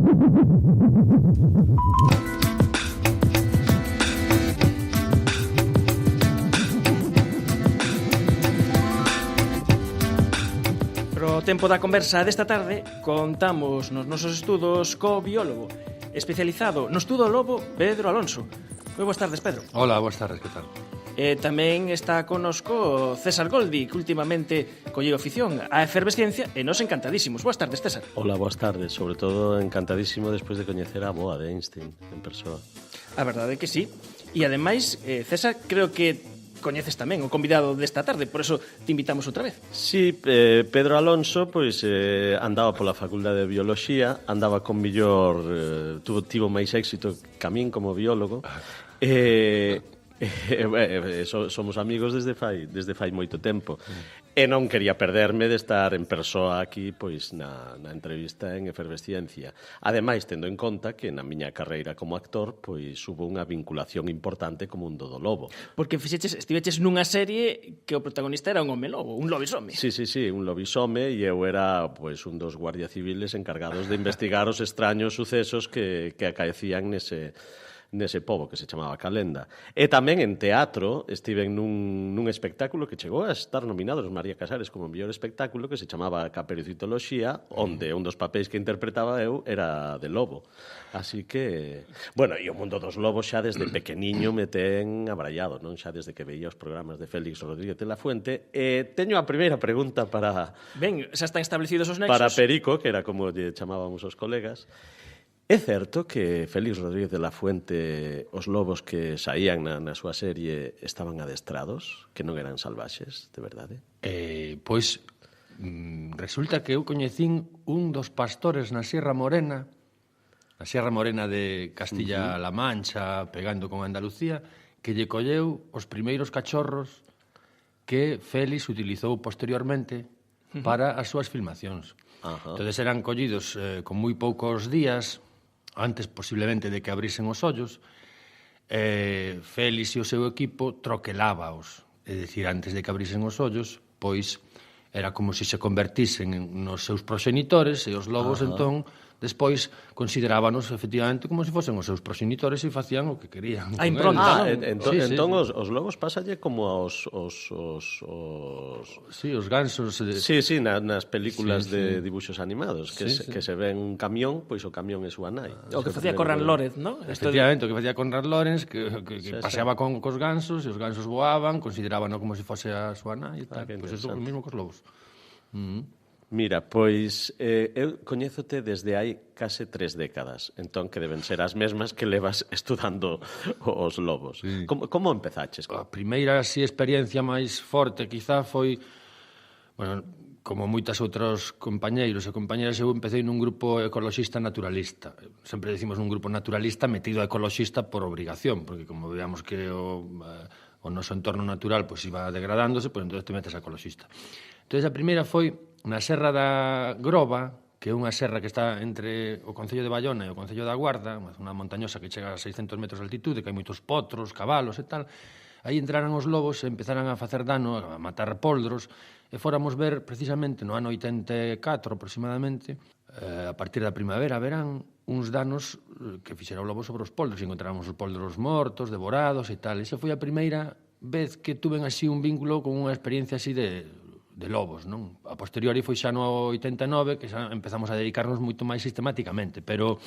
Pro tempo da conversa desta tarde contamos nos nosos estudos co biólogo especializado no estudo lobo Pedro Alonso. Moi boas tardes, Pedro. Hola, boas tardes, que tal? Tamén está conosco César Goldi, que últimamente colleu afición á efervesciencia e nos encantadísimos. Boas tardes, César. Hola, boas tardes. Sobre todo encantadísimo despois de coñecer a boa de Einstein en persoa. A verdade é que sí. E ademais, César, creo que coñeces tamén o convidado desta tarde, por eso te invitamos outra vez. Sí, Pedro Alonso pois andaba pola Facultade de Bioloxía, andaba con millor tivo máis éxito que a min como biólogo. Somos amigos desde fai moito tempo. E non quería perderme de estar en persoa aquí pois na entrevista en Efervesciencia. Ademais, tendo en conta que na miña carreira como actor pois hubo unha vinculación importante co mundo do lobo. Porque estiveches nunha serie que o protagonista era un home lobo, un lobisome. Sí, un lobisome, e eu era pois un dos guardias civiles encargados de investigar os extraños sucesos que acaecían nese pobo que se chamaba Calenda. E tamén en teatro estiven nun espectáculo que chegou a estar nominado aos María Casares como mellor espectáculo, que se chamaba Caperucitoloxía, onde un dos papéis que interpretaba eu era de lobo. Así que, bueno, e o mundo dos lobos xa desde pequeniño me ten abrallado, non? Xa desde que veía os programas de Félix Rodríguez de la Fuente. E teño a primeira pregunta para... Ben, xa están establecidos os nexos. Para Perico, que era como lle chamábamos os colegas. É certo que Félix Rodríguez de la Fuente, os lobos que saían na súa serie estaban adestrados, que non eran salvaxes, de verdade? Pois resulta que eu coñecín un dos pastores na Sierra Morena de Castilla-La Mancha, pegando con Andalucía, que lle colleu os primeiros cachorros que Félix utilizou posteriormente para as súas filmacións. Entonces eran collidos con moi poucos días, antes posiblemente de que abrisen os ollos. Félix e o seu equipo troquelábaos, é dicir, antes de que abrisen os ollos, pois era como se convertisen nos seus proxenitores, e os lobos entón despois considerábanos efectivamente como se fosen os seus proxenitores e facían o que querían. A impronta, non? Entón os lobos pásalle como aos... Sí, os gansos. Sí, nas películas de dibuxos animados, que se ven un camión, pois o camión é súa nai. O que facía Conrad Lorenz, non? Efectivamente, o que facía Conrad Lorenz, que paseaba cos gansos, e os gansos voaban, considerábano como se fose a súa nai e tal. Pois é o mesmo cos lobos. Mira, pois eu coñézote desde hai case 3 décadas, entón que deben ser as mesmas que levas estudando os lobos. Sí. Como empezaches? A primeira experiencia máis forte quizá foi, bueno, como moitas outros compañeiros e compañeras, eu empecé nun grupo ecoloxista naturalista. Sempre decimos un grupo naturalista metido a ecoloxista por obrigación, porque como veamos que o noso entorno natural pois iba degradándose, pois entón te metes a ecoloxista. Entón, a primeira foi na Serra da Groba, que é unha serra que está entre o Concello de Bayona e o Concello da Guarda, unha montañosa que chega a 600 metros de altitude, que hai moitos potros, cabalos e tal. Aí entraran os lobos e empezaran a facer dano, a matar poldros, e fóramos ver precisamente no ano 84 aproximadamente, a partir da primavera, verán, uns danos que fixera o lobo sobre os poldros, e encontramos os poldros mortos, devorados e tal. Esa foi a primeira vez que tuven así un vínculo con unha experiencia así de lobos, non? A posteriori foi xa no 89 que xa empezamos a dedicarnos moito máis sistemáticamente, pero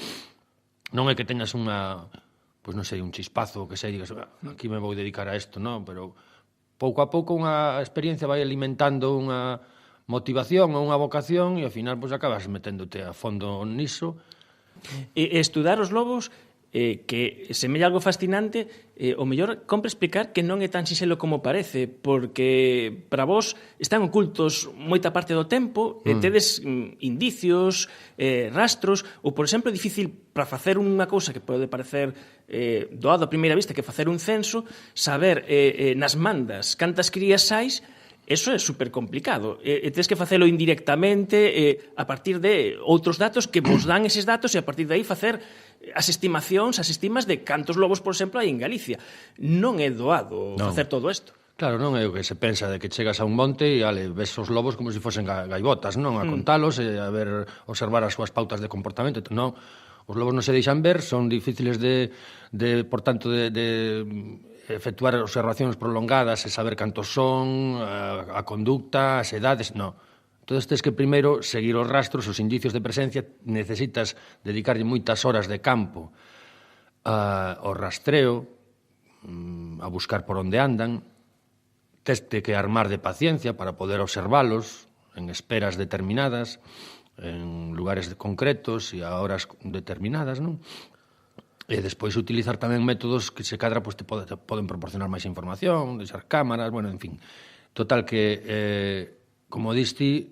non é que teñas unha, pois non sei, un chispazo que sei, digas, aquí me vou dedicar a isto, non? Pero pouco a pouco unha experiencia vai alimentando unha motivación ou unha vocación e ao final pois acabas meténdote a fondo niso. E estudar os lobos que semella algo fascinante, o mellor compre explicar que non é tan sinxelo como parece, porque para vos están ocultos moita parte do tempo, tedes indicios, rastros, ou, por exemplo, é difícil para facer unha cousa que pode parecer doado a primeira vista, que facer un censo, saber nas mandas cantas crías sais. Eso é super complicado. Tens que facelo indirectamente a partir de outros datos que vos dan eses datos e a partir de aí facer as estimacións, as estimas de cantos lobos, por exemplo, hai en Galicia. Non é doado facer todo isto. Claro, non é o que se pensa de que chegas a un monte e ves os lobos como se fosen gaivotas, non? A contalos e a ver, observar as súas pautas de comportamento. Non, os lobos non se deixan ver, son difíciles por tanto, de efectuar observacións prolongadas e saber cantos son, a conducta, as edades, non. Entón, tens que primeiro seguir os rastros, os indicios de presencia, necesitas dedicarlle moitas horas de campo ao rastreo, a buscar por onde andan. Teste que armar de paciencia para poder observalos en esperas determinadas, en lugares concretos e a horas determinadas, non? E despois utilizar tamén métodos que se cadra te poden proporcionar máis información, deixar cámaras, bueno, en fin. Total que, como diste,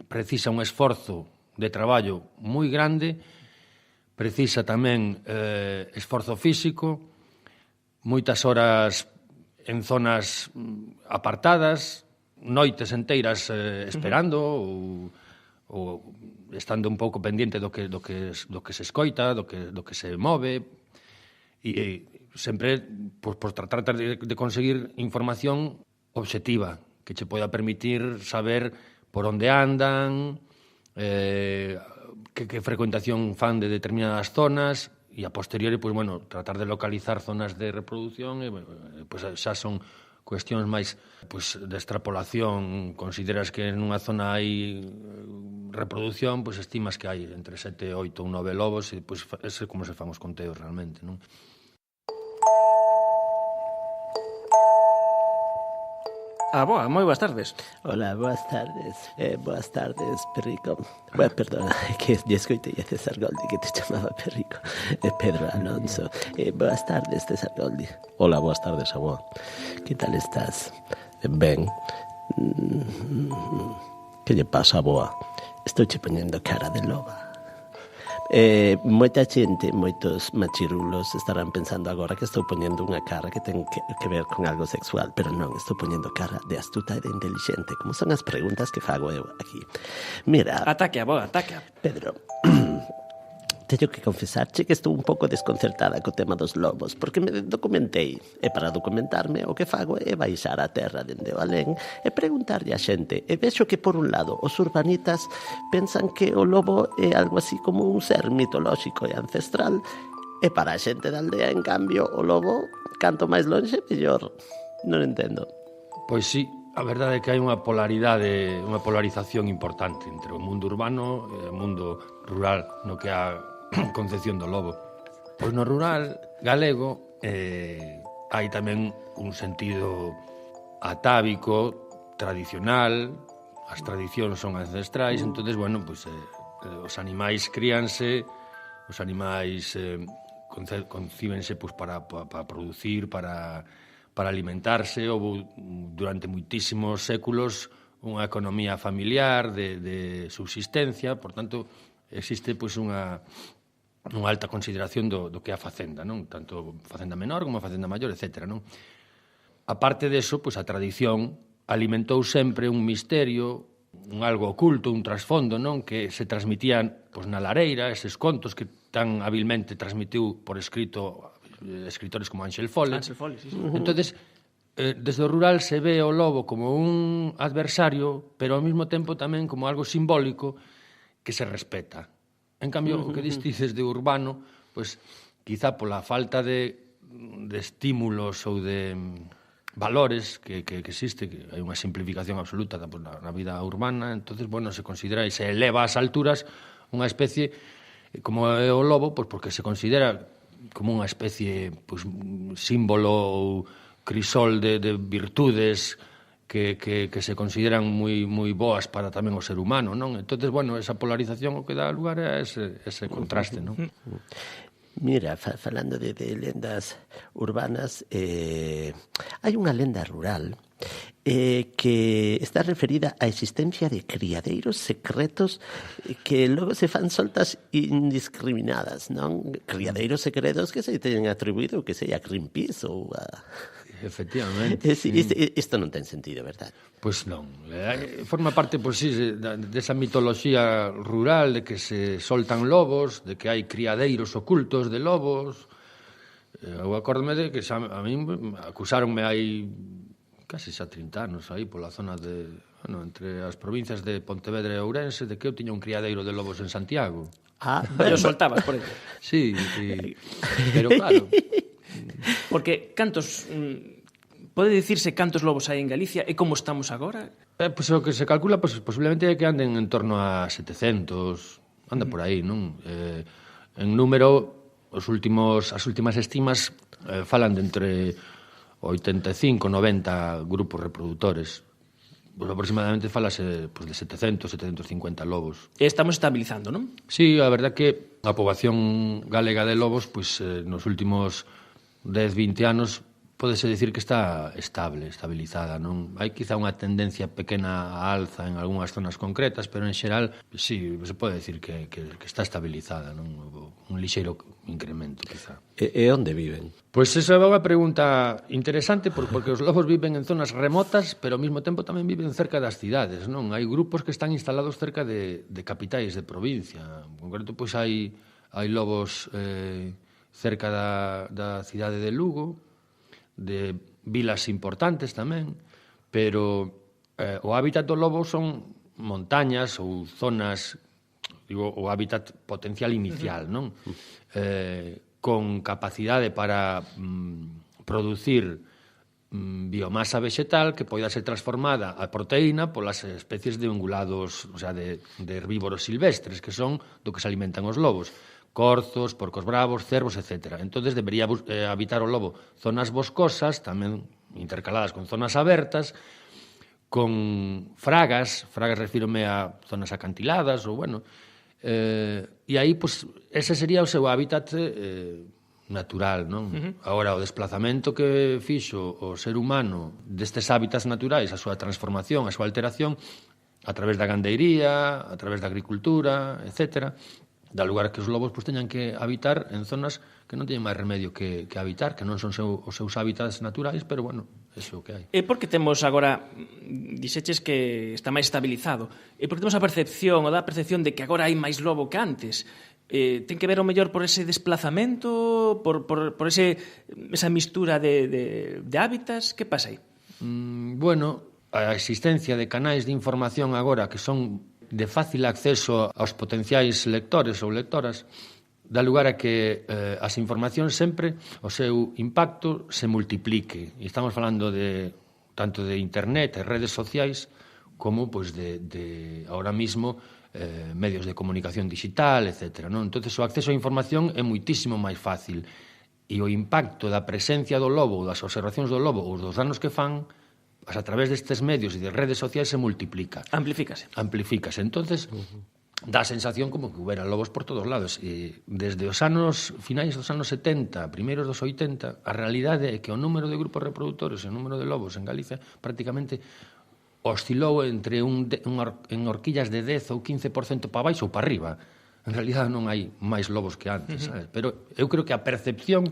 precisa un esforzo de traballo moi grande, precisa tamén esforzo físico, moitas horas en zonas apartadas, noites enteiras esperando ou estando un pouco pendiente do que se escoita, do que se move, e sempre por tratar de conseguir información obxectiva que che poida permitir saber por onde andan, que frecuentación fan de determinadas zonas, e a posteriori, pois, bueno, tratar de localizar zonas de reproducción, pois, xa son cuestións máis, pois, de extrapolación. Consideras que nunha zona hai reproducción, pois estimas que hai entre 7, 8 ou 9 lobos, e pois ese como se fan os conteos realmente, non? Boa, moi boas tardes. Hola, boas tardes, Perrico. Bueno, perdona, que lle escoitei a César Goldi que te chamaba Perrico. Pedro Alonso. Boas tardes, César Goldi. Hola, boas tardes, aboa. Que tal estás? Ben. Que lle pasa, aboa? Estou che poñendo cara de loba. Moita xente, moitos machirulos estarán pensando agora que estou poñendo unha cara que ten que ver con algo sexual, pero non, estou poñendo cara de astuta e de inteligente, como son as preguntas que fago eu aquí. Mira... Ataque, aboa, ataque. Pedro, teño que confesarche que estou un pouco desconcertada co tema dos lobos, porque me documentei, e para documentarme o que fago é baixar a terra dende o alén e preguntarlle a xente, e vexo que por un lado os urbanitas pensan que o lobo é algo así como un ser mitolóxico e ancestral, e para a xente da aldea, en cambio, o lobo, canto máis lonxe, mellor. Non entendo. Pois sí, a verdade é que hai unha polarización importante entre o mundo urbano e o mundo rural, no que a concepción do lobo. Pois no rural galego hai tamén un sentido atávico, tradicional, as tradicións son ancestrais, entonces, bueno, pois os animais críanse, os animais concíbense pois para producir, para alimentarse. Houve durante moitísimos séculos unha economía familiar de subsistencia, por tanto, existe pois unha alta consideración do que é a facenda, non? Tanto facenda menor como a facenda maior, etc., non? A parte deso, pois a tradición alimentou sempre un misterio, un algo oculto, un trasfondo, non? Que se transmitían pois na lareira, eses contos que tan habilmente transmitiu por escrito escritores como Ángel Foles. Sí. Entonces, desde o rural se ve o lobo como un adversario, pero ao mesmo tempo tamén como algo simbólico que se respeta. En cambio, o que dices de urbano, pois, quizá pola falta de estímulos ou de valores que existe, que hai unha simplificación absoluta na vida urbana, entonces, bueno, se considera e se eleva ás alturas unha especie como é o lobo, pois porque se considera como unha especie, pois, símbolo ou crisol de virtudes que se consideran moi boas para tamén o ser humano, non? Entonces, bueno, esa polarización o que dá lugar a ese contraste, non? Mira, falando de lendas urbanas, hai unha lenda rural que está referida á existencia de criadeiros secretos que logo se fan soltas indiscriminadas, non? Criadeiros secretos que se teñen atribuído que sei a Greenpeace ou a... Efectivamente. Isto non ten sentido, verdad? Pois non. Forma parte, pois, sí, desa mitoloxía rural de que se soltan lobos, de que hai criadeiros ocultos de lobos. Eu acórdome de que a mí acusáronme hai casi xa 30 anos aí pola zona de, bueno, entre as provincias de Pontevedra e Ourense, de que eu tiña un criadeiro de lobos en Santiago. Yo soltabas por aí. Sí, pero claro. Porque cantos... pode dicirse cantos lobos hai en Galicia e como estamos agora? Pois o que se calcula, posiblemente é que anden en torno a 700, anda por aí, non? En número, as últimas estimas falan de entre 85 e 90 grupos reproductores. Pois aproximadamente falase de 700, 750 lobos. E estamos estabilizando, non? Sí, a verdad que a poboación galega de lobos, pois nos últimos 10, 20 anos, pódese dicir que está estabilizada, non? Hai quizá unha tendencia pequena a alza en algunhas zonas concretas, pero en xeral, sí, se pode dicir que está estabilizada, non? Un lixeiro incremento, quizá. E onde viven? Pois esa é unha pregunta interesante, porque os lobos viven en zonas remotas, pero ao mesmo tempo tamén viven cerca das cidades, non? Hai grupos que están instalados cerca de capitais de provincia. En concreto, pois hai lobos cerca da cidade de Lugo, de vilas importantes tamén, pero o hábitat do lobo son montañas ou zonas, digo, o hábitat potencial inicial, non? Con capacidade para producir biomasa vegetal que poida ser transformada a proteína polas especies de ungulados, o sea, de herbívoros silvestres, que son do que se alimentan os lobos. Corzos, porcos bravos, cervos, etc. Entonces debería habitar o lobo zonas boscosas, tamén intercaladas con zonas abertas, con fragas refírome a zonas acantiladas, ou bueno, e aí, pues, ese sería o seu hábitat natural, non? Agora, o desplazamento que fixo o ser humano destes hábitats naturais, a súa transformación, a súa alteración, a través da gandeiría, a través da agricultura, etc., dá lugar que os lobos teñan que habitar en zonas que non teñen máis remedio que habitar, que non son os seus hábitats naturais, pero, bueno, é o que hai. É porque temos agora, dixeches que está máis estabilizado, é porque temos a percepción, ou dá a percepción de que agora hai máis lobo que antes. Ten que ver o mellor por ese desplazamento, por esa mistura de hábitats? Que pasa aí? Bueno, a existencia de canais de información agora que son de fácil acceso aos potenciais lectores ou lectoras, dá lugar a que as informacións sempre, o seu impacto se multiplique. E estamos falando tanto de internet e redes sociais como de ahora mismo medios de comunicación digital, etc. Entón, o acceso á información é muitísimo máis fácil. E o impacto da presencia do lobo, das observacións do lobo ou dos danos que fan, a través destes medios e de redes sociais se multiplica. Amplifícase. Entonces, dá a sensación como que houbera lobos por todos lados. E desde os finais dos anos 70, primeiros dos 80, a realidade é que o número de grupos reproductores e o número de lobos en Galicia prácticamente oscilou entre en horquillas de 10 ou 15% para baixo ou para arriba. En realidad non hai máis lobos que antes, sabes? Pero eu creo que a percepción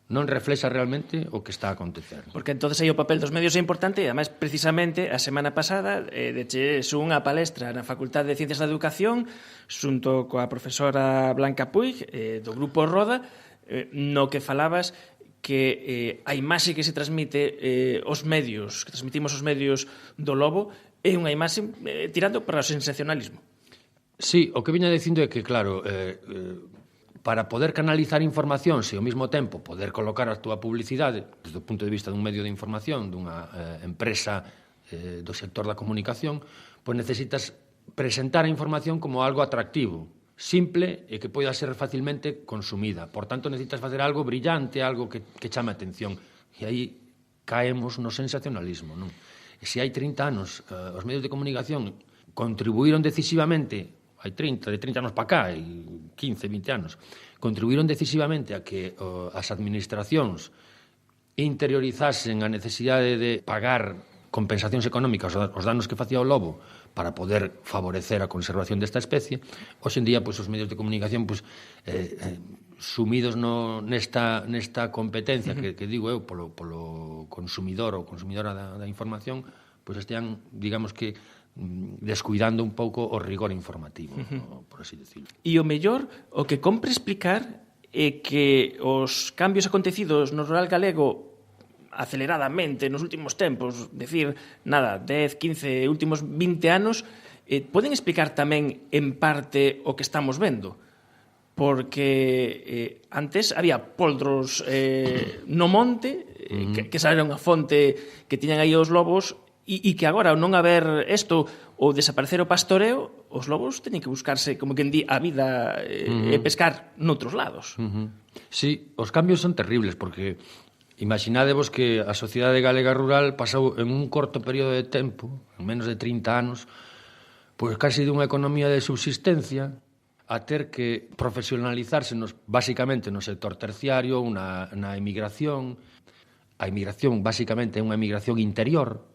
non reflexa realmente o que está a acontecer. Porque entonces aí o papel dos medios é importante e, ademais, precisamente, a semana pasada deches unha palestra na Facultade de Ciencias da Educación xunto coa profesora Blanca Puig do Grupo Roda, no que falabas que a imaxe que se transmite os medios, que transmitimos os medios do lobo, é unha imaxe tirando para o sensacionalismo. Sí, o que viña dicindo é que, claro, para poder canalizar información e ao mesmo tempo poder colocar a túa publicidade desde o punto de vista dun medio de información, dunha empresa do sector da comunicación, pois necesitas presentar a información como algo atractivo, simple e que poida ser facilmente consumida. Por tanto, necesitas facer algo brillante, algo que chame a atención. E aí caemos no sensacionalismo, non? E se hai 30 anos os medios de comunicación contribuíron decisivamente, hai de 30 anos para cá, e 15, 20 anos, contribuíron decisivamente a que as administracións interiorizasen a necesidade de pagar compensacións económicas aos danos que facía o lobo para poder favorecer a conservación desta especie. Hoxe en día, os medios de comunicación sumidos nesta competencia que digo eu polo consumidor ou consumidora da información, estean, digamos que, descuidando un pouco o rigor informativo, por así decirlo. E o mellor, o que compre explicar é que os cambios acontecidos no rural galego aceleradamente nos últimos tempos, decir, 10, 15, últimos 20 anos, poden explicar tamén en parte o que estamos vendo? Porque antes había poldros no monte, que esa era unha fonte que tiñan aí os lobos, e que agora, ao non haber isto, ou desaparecer o pastoreo, os lobos teñen que buscarse, como quen di, a vida e pescar noutros lados. Sí, os cambios son terribles, porque imaginádevos que a sociedade galega rural pasou en un corto período de tempo, en menos de 30 anos, pois casi dunha economía de subsistencia a ter que profesionalizarse basicamente no sector terciario, na emigración. A emigración basicamente é unha emigración interior,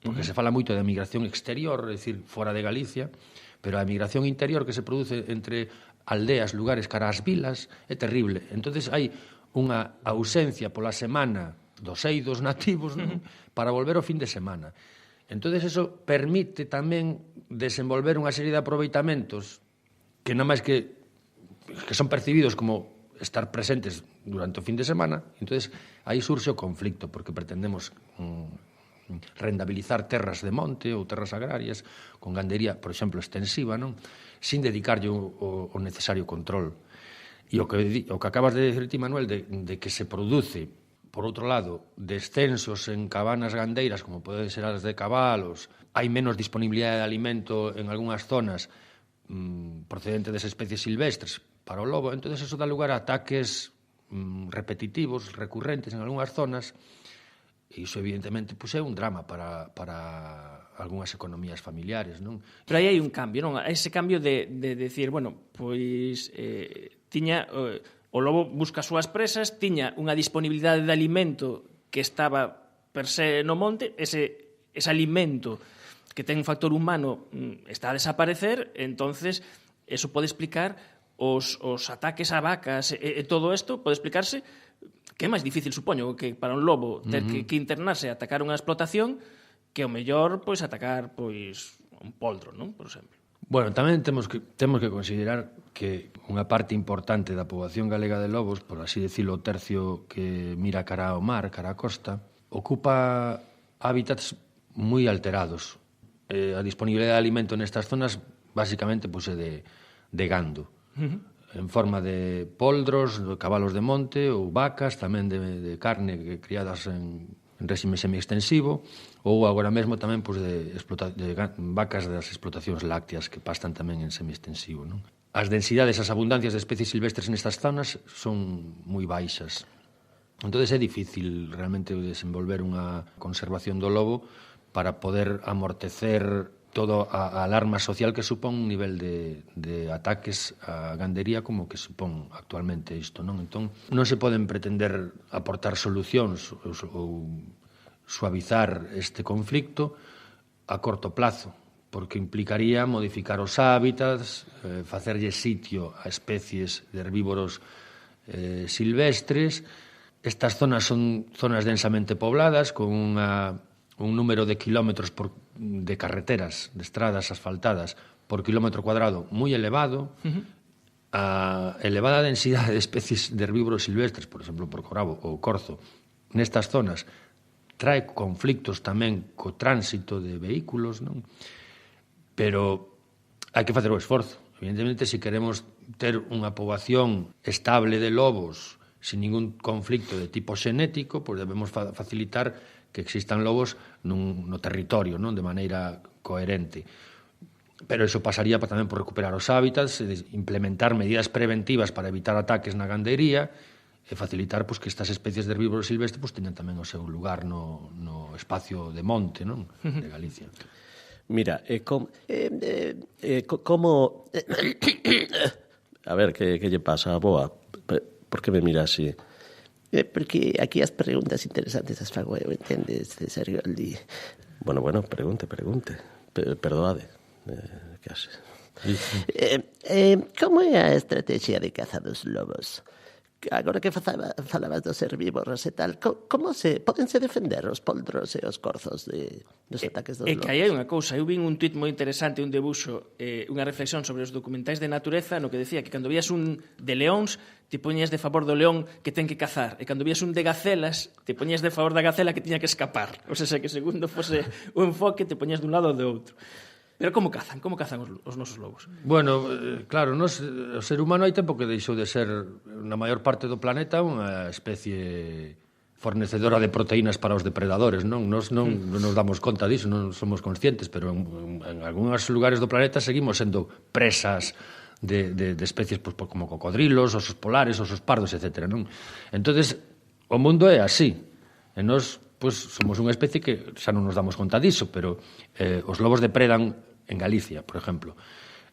porque se fala moito de emigración exterior, é dicir, fora de Galicia, pero a emigración interior que se produce entre aldeas, lugares cara ás vilas, é terrible. Entonces hai unha ausencia pola semana dos eidos nativos, non? Para volver ao fin de semana. Entonces eso permite tamén desenvolver unha serie de aproveitamentos que non máis que son percibidos como estar presentes durante o fin de semana. Entonces aí surxe o conflicto, porque pretendemos rendabilizar terras de monte ou terras agrarias con gandería, por exemplo, extensiva, non? Sin dedicarlle o necesario control. E o que acabas de decir ti, Manuel, de que se produce, por outro lado, descensos en cabanas gandeiras, como pode ser as de cabalos, hai menos disponibilidade de alimento en algunhas zonas procedente das especies silvestres para o lobo, entón eso dá lugar a ataques repetitivos, recurrentes en algunhas zonas. E iso, evidentemente, é un drama para algunhas economías familiares, non? Pero aí hai un cambio, non? Ese cambio de decir, bueno, pois tiña o lobo busca as súas presas, tiña unha disponibilidade de alimento que estaba per se no monte, ese alimento que ten un factor humano está a desaparecer, entonces eso pode explicar os ataques a vacas e todo isto pode explicarse que é máis difícil, supoño, que para un lobo ter que internarse a atacar unha explotación que o mellor pois atacar pois un poldro, non? Por exemplo. Bueno, tamén temos que considerar que unha parte importante da poboación galega de lobos, por así decirlo, o tercio que mira cara ao mar, cara á costa, ocupa hábitats moi alterados. A disponibilidade de alimento nestas zonas basicamente pois é de gando. En forma de poldros, cabalos de monte ou vacas, tamén de carne criadas en réxime semi-extensivo, ou agora mesmo tamén pois, de vacas das explotacións lácteas que pastan tamén en semi-extensivo. Non? As densidades, as abundancias de especies silvestres nestas zonas son moi baixas. Entón é difícil realmente desenvolver unha conservación do lobo para poder amortecer toda a alarma social que supón un nivel de ataques á gandería como que supón actualmente isto, non? Entón, non se poden pretender aportar solucións ou suavizar este conflicto a corto plazo, porque implicaría modificar os hábitats, facerlle sitio a especies de herbívoros silvestres. Estas zonas son zonas densamente pobladas, con un número de kilómetros de carreteras, de estradas asfaltadas por kilómetro cuadrado moi elevado, a elevada densidade de especies de herbívoros silvestres, por exemplo, por corabo ou corzo, nestas zonas trae conflictos tamén co tránsito de vehículos, non? Pero hai que facer o esforzo. Evidentemente, se queremos ter unha poboación estable de lobos sin ningún conflicto de tipo xenético, pois debemos facilitar que existan lobos no territorio, non, de maneira coherente. Pero iso pasaría tamén por recuperar os hábitats, implementar medidas preventivas para evitar ataques na gandería e facilitar pois, que estas especies de herbívoros silvestres pois, teñan tamén o seu lugar no espacio de monte, non, de Galicia. Mira, como... A ver, que lle pasa a boa? Por que me mira así? Porque aquí as preguntas interesantes as fago eu, entendes, César Goldi? Bueno, pregunte. Perdoade. Que haces? Como é a estrategia de caza dos lobos? agora que falabas dos herbívoros e tal, podense defender os poldros e os corzos dos ataques dos lobos? É que aí hai unha cousa, eu vi un tuit moi interesante, un debuxo, unha reflexión sobre os documentais de natureza, no que decía que cando vías un de leóns, te poñías de favor do león que ten que cazar, e cando vías un de gacelas, te poñías de favor da gacela que tiña que escapar. O sea, que segundo fose o enfoque, te poñías dun lado ou do outro. Pero como cazan os nosos lobos? Bueno, claro, o ser humano hai tempo que deixou de ser, na maior parte do planeta, unha especie fornecedora de proteínas para os depredadores, non? Nos non nos damos conta disso, non somos conscientes, pero en algúns lugares do planeta seguimos sendo presas de especies como cocodrilos, osos polares, osos pardos, etc. Non? Entonces, o mundo é así. E nós, somos unha especie que xa non nos damos conta disso, pero os lobos depredan en Galicia, por exemplo,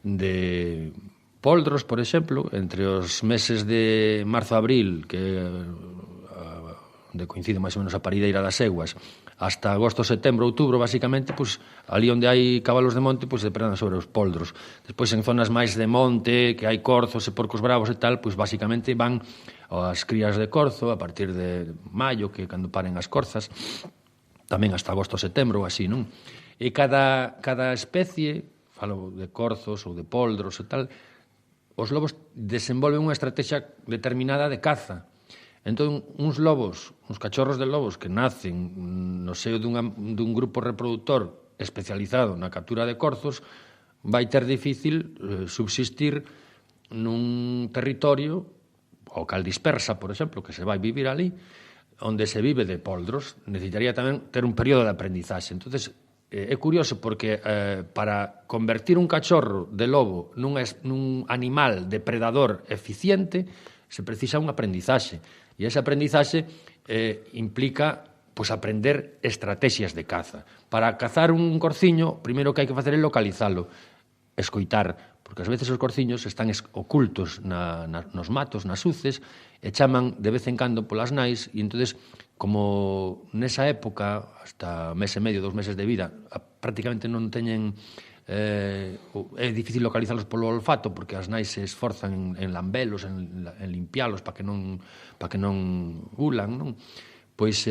de poldros, por exemplo, entre os meses de marzo a abril, que onde coincide máis ou menos a parideira das eguas, hasta agosto, setembro, outubro, basicamente, ali onde hai cabalos de monte, depredan sobre os poldros. Despois, en zonas máis de monte, que hai corzos e porcos bravos e tal, basicamente van as crías de corzo a partir de maio, que cando paren as corzas, tamén hasta agosto, setembro, así, non? E cada especie, falo de corzos ou de poldros e tal, os lobos desenvolven unha estrategia determinada de caza. Entón, uns cachorros de lobos que nacen no seo dun grupo reproductor especializado na captura de corzos, vai ter difícil subsistir nun territorio, o cal dispersa, por exemplo, que se vai vivir ali, onde se vive de poldros, necesitaría tamén ter un período de aprendizaxe. Entonces, é curioso porque para convertir un cachorro de lobo nun animal depredador eficiente se precisa un aprendizaxe. E ese aprendizaxe implica aprender estrategias de caza. Para cazar un corciño, primeiro que hai que facer é localizalo, escoitar, porque ás veces os corciños están ocultos nos matos, nas uces, e chaman de vez en cando polas nais, e entonces, como nesa época, hasta mes e medio, 2 meses de vida, prácticamente non teñen... é difícil localizarlos polo olfato, porque as nais se esforzan en lambelos, en limpialos, para que non ulan, non? Pois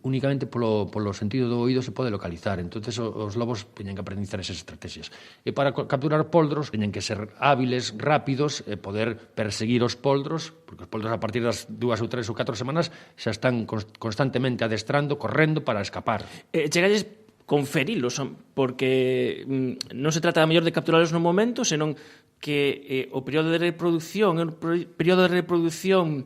únicamente polo sentido do oído se pode localizar. Entonces os lobos teñen que aprender esas estrategias. E para capturar poldros teñen que ser hábiles, rápidos, e poder perseguir os poldros, porque os poldros a partir das 2 ou 3 ou 4 semanas xa están constantemente adestrando, correndo para escapar. Chegalles conferilos, porque non se trata a mellor de capturarlos no momento, senón que o período de reproducción é un período de reproducción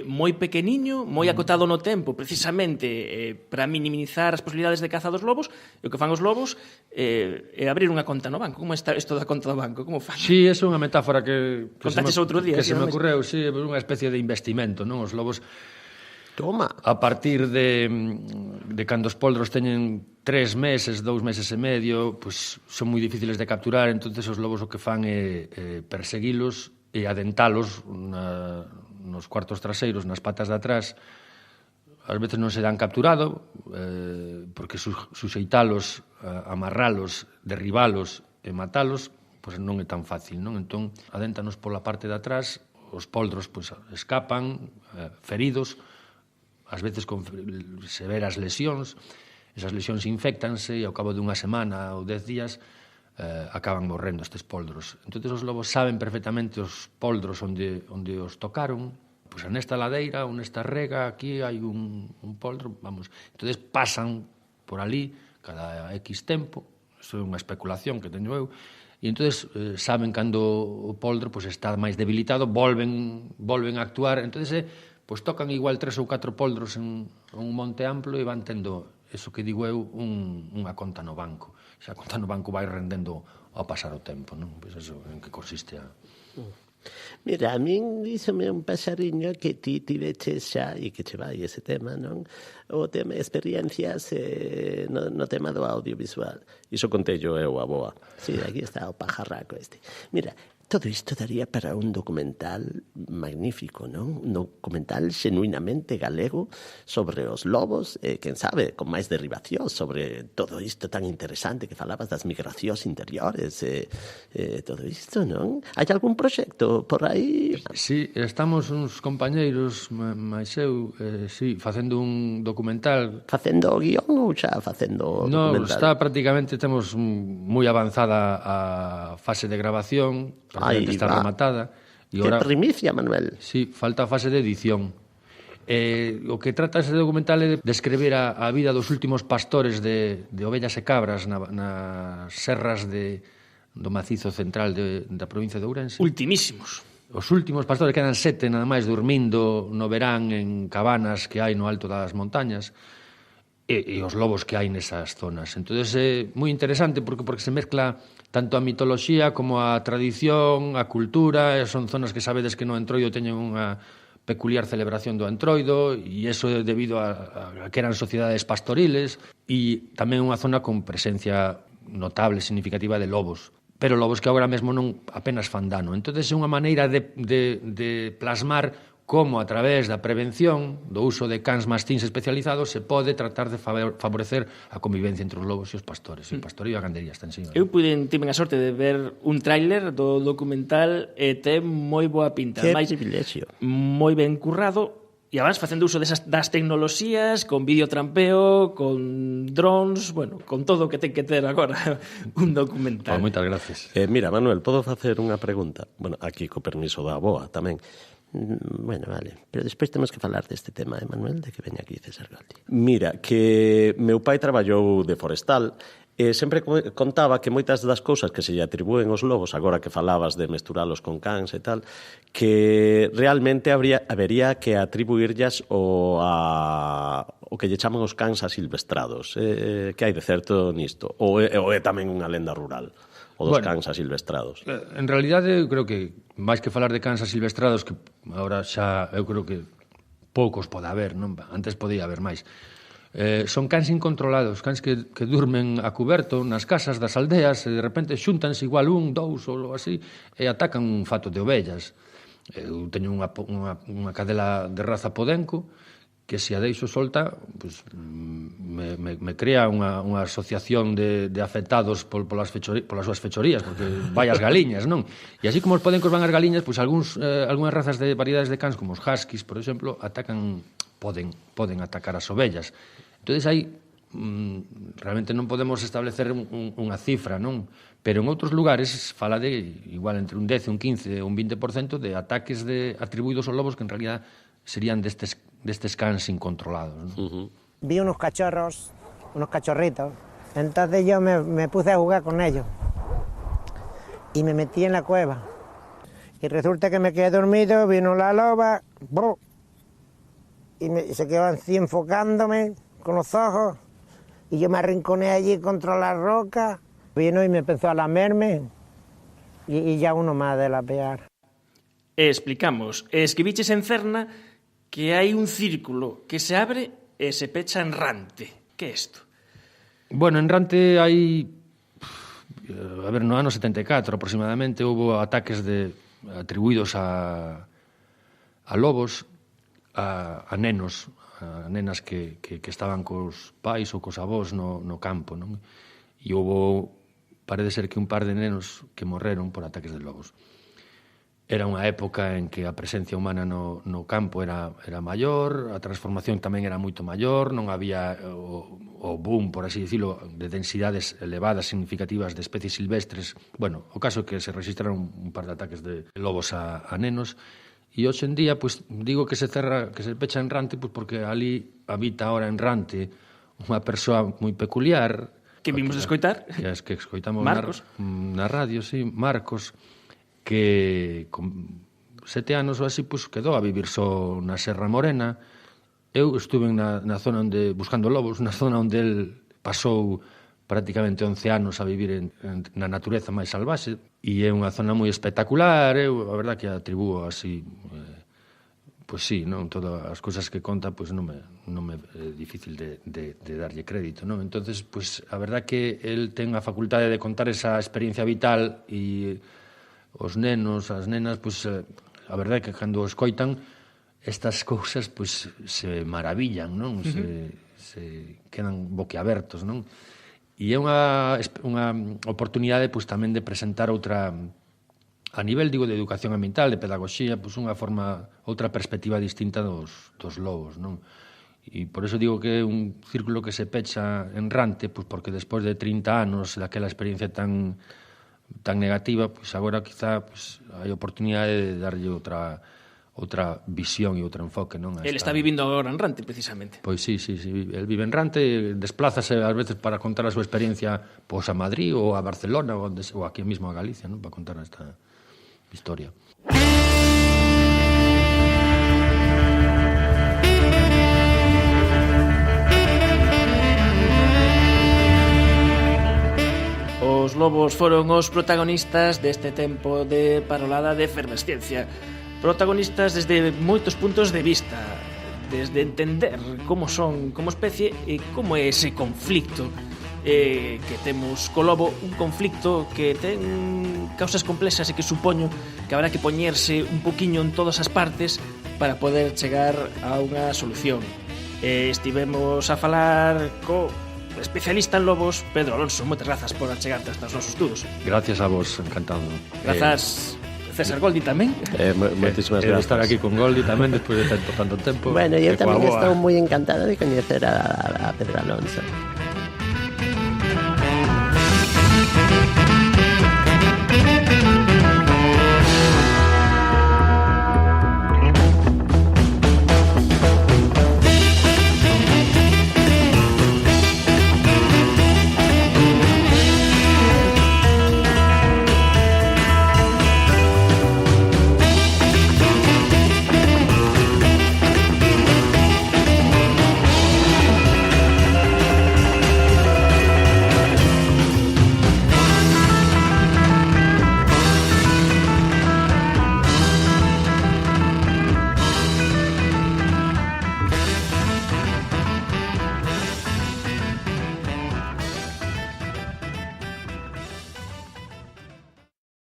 moi pequeniño, moi acotado no tempo, precisamente para minimizar as posibilidades de caza dos lobos, e o que fan os lobos é abrir unha conta no banco. Como está isto da conta do banco? Como fan? Sí, é unha metáfora que contaches outro día, que se me ocurreu, sí, é unha especie de investimento, non? Os lobos, toma, a partir de cando os poldros teñen 3 meses, 2 meses e medio, son moi difíciles de capturar, entonces os lobos o que fan é perseguilos e adentalos nos cuartos traseiros, nas patas de atrás. Ás veces non se dan capturado, porque suxeitalos, amarralos, derribalos e matalos, non é tan fácil, non? Entón, adéntanos pola parte de atrás, os poldros escapan, feridos, ás veces con severas lesións, esas lesións infectanse e ao cabo dunha semana ou 10 días acaban morrendo estes poldros. Entón, os lobos saben perfectamente os poldros onde os tocaron, nesta ladeira ou nesta rega, aquí hai un poldro, vamos. Entón, pasan por ali cada X tempo, iso é unha especulación que teño eu, e entón saben cando o poldro está máis debilitado, volven a actuar, entón tocan igual 3 ou 4 poldros en un monte amplo e van tendo, eso que digo eu, unha conta no banco. Esa conta no banco vai rendendo ao pasar o tempo, non? Pois eso en que consiste a... Mira, a min díxome un paxariño que ti tiveches xa, e que che vai ese tema, non? O tema experiencias no tema do audiovisual. Iso contei eu a boa. Sí, aquí está o pajarraco este. Mira, Todo isto daría para un documental magnífico, non? Un documental xenuinamente galego sobre os lobos, quen sabe, con máis derivacións sobre todo isto tan interesante que falabas das migracións interiores, todo isto, non? Hai algún proxecto por aí? Sí, estamos uns compañeiros, máis eu, sí, facendo un documental. Facendo o guión ou xa facendo o No, documental? está prácticamente, temos moi avanzada a fase de grabación, prácticamente está rematada. Que primicia, Manuel. Sí, falta a fase de edición. O que trata ese documental é de descrever a vida dos últimos pastores de ovellas e cabras nas serras do macizo central da provincia de Ourense. Ultimísimos. Os últimos pastores, quedan 7 nada máis dormindo no verán en cabanas que hai no alto das montañas, e os lobos que hai nesas zonas. Entón é moi interesante porque se mezcla tanto a mitoloxía como a tradición, a cultura, son zonas que sabedes que no Entroido teñen unha peculiar celebración do Entroido, e iso é debido a que eran sociedades pastoriles, e tamén unha zona con presencia notable, significativa de lobos, pero lobos que agora mesmo non apenas fan dano. Entón é unha maneira de plasmar como a través da prevención do uso de cans mastíns especializados se pode tratar de favorecer a convivencia entre os lobos e os pastores. O pastorio e a gandería está en señor. Eu tive a sorte de ver un tráiler do documental e ten moi boa pinta. Que privilexio. Moi ben currado, e además facendo uso das tecnoloxías, con videotrampeo, con drones, bueno, con todo o que ten que ter agora un documental. Moitas gracias. Mira, Manuel, podo facer unha pregunta? Bueno, aquí co permiso da aboa tamén. Bueno, vale, pero despois temos que falar deste tema, Manuel, de que veña aquí César Galdi. Mira, que meu pai traballou de forestal e sempre contaba que moitas das cousas que se lle atribúen aos lobos, agora que falabas de mesturalos con cans e tal, que realmente habería que atribuirllas o que lle chaman os cans asilvestrados. Que hai de certo nisto? Ou é tamén unha lenda rural? O dos cans asilvestrados. En realidade, eu creo que máis que falar de cans asilvestrados, que agora xa eu creo que poucos pode haber, non? Antes podía haber máis. Son cans incontrolados, cans que durmen a cuberto nas casas das aldeas e de repente xúntanse igual 1, 2 ou así e atacan un fato de ovellas. Eu teño unha cadela de raza podenco que se a deixo solta, pues, me crea unha asociación de afectados polas súas fechorías, porque vai as galiñas, non? E así como os podencos van as galiñas, pues, algunhas razas de variedades de cans, como os huskies, por exemplo, poden atacar as ovellas. Entón, aí realmente non podemos establecer unha cifra, non? Pero en outros lugares fala de igual entre un 10, un 15 ou un 20% de ataques atribuídos aos lobos que en realidad serían destes cans incontrolados, ¿no? Vi unos cachorros, unos cachorritos, entonces yo me puse a jugar con ellos y me metí en la cueva y resulta que me quedé dormido, vino la loba y se quedó así enfocándome con los ojos y yo me arrinconé allí contra la roca, vino y me empezó a lamerme y ya uno más de lapear. Explicamos, escribiches en Cerna que hai un círculo que se abre e se pecha en Rante. Que é isto? Bueno, en Rante hai... no ano 74 aproximadamente houve ataques atribuídos a lobos, a nenos, a nenas que estaban cos pais ou cos avós no campo, non? E parece ser que un par de nenos que morreron por ataques de lobos. Era unha época en que a presencia humana no campo era maior, a transformación tamén era moito maior, non había o boom, por así dicilo, de densidades elevadas, significativas de especies silvestres. Bueno, o caso é que se registraron un par de ataques de lobos a nenos, e hoxe en día, pues, digo que se pecha en Rante, pues, porque ali habita ahora en Rante unha persoa moi peculiar. Que vimos de escoitar. Que escoitamos Marcos. Na radio, sí, Marcos, que con 7 anos ou así, pues, quedou a vivir só na Serra Morena. Eu estuve na zona buscando lobos, na zona onde el pasou prácticamente 11 anos a vivir na natureza máis salvaxe, e é unha zona moi espectacular. Eu, a verdad, que atribúo así, pues sí, non, todas as cousas que conta, pues non me é difícil de darlle crédito, non? Entonces, pues a verdad que el ten a facultade de contar esa experiencia vital e os nenos, as nenas, pois, a verdade é que cando o escoitan estas cousas, pois, se maravillan, non? Se quedan boquiabertos, non? E é unha oportunidade, pois, tamén de presentar outra, a nivel, digo, de educación ambiental, de pedagogía, pois, unha forma, outra perspectiva distinta dos lobos, non? E por eso digo que é un círculo que se pecha en Rante, pois porque despois de 30 anos daquela experiencia tan negativa, pois agora quizá pois, hai oportunidade de darlle outra visión e outro enfoque, non? El está vivindo agora en Rante, precisamente. Pois sí, el vive en Rante, desplázase ás veces para contar a súa experiencia pois a Madrid ou a Barcelona ou aquí mesmo a Galicia, non? Para contar esta historia. Os lobos foron os protagonistas deste tempo de parolada de efervesciencia. Protagonistas desde moitos puntos de vista, desde entender como son como especie e como é ese conflicto que temos co lobo, un conflicto que ten causas complexas e que supoño que habrá que poñerse un poquiño en todas as partes para poder chegar a unha solución. Estivemos a falar co especialista en lobos, Pedro Alonso. Moitas grazas por achegarte hasta os nosos estudos. Gracias a vos, encantado. Grazas, César Goldi tamén. Moitísimas De grazas. estar aquí con Goldi tamén despois de tanto tempo. Bueno, eu E coa tamén boa. estou moi encantada de coñecer a Pedro Alonso.